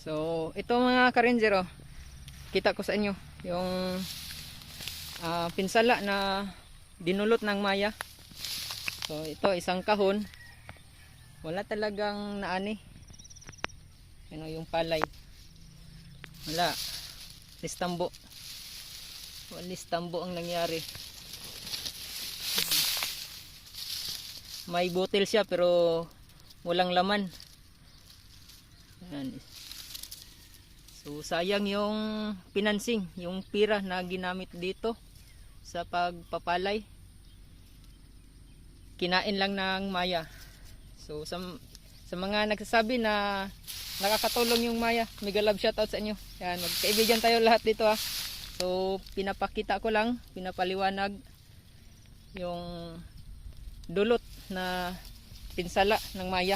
So, ito mga ka-ranger, oh, kita ko sa inyo yung pinsala na dinulot ng Maya. So, ito isang kahon. Wala talagang naani. Ano yung palay. Wala. Listambo. Listambo ang nangyari. May butil siya pero walang laman. Yan. So sayang yung pinansing, yung pira na ginamit dito sa pagpapalay. Kinain lang ng Maya. So sa mga nagsasabi na nakakatulong yung Maya, mega love shoutout sa inyo. Yan, magkaibigan tayo lahat dito ha. So pinapakita ko lang, pinapaliwanag yung dulot na pinsala ng Maya.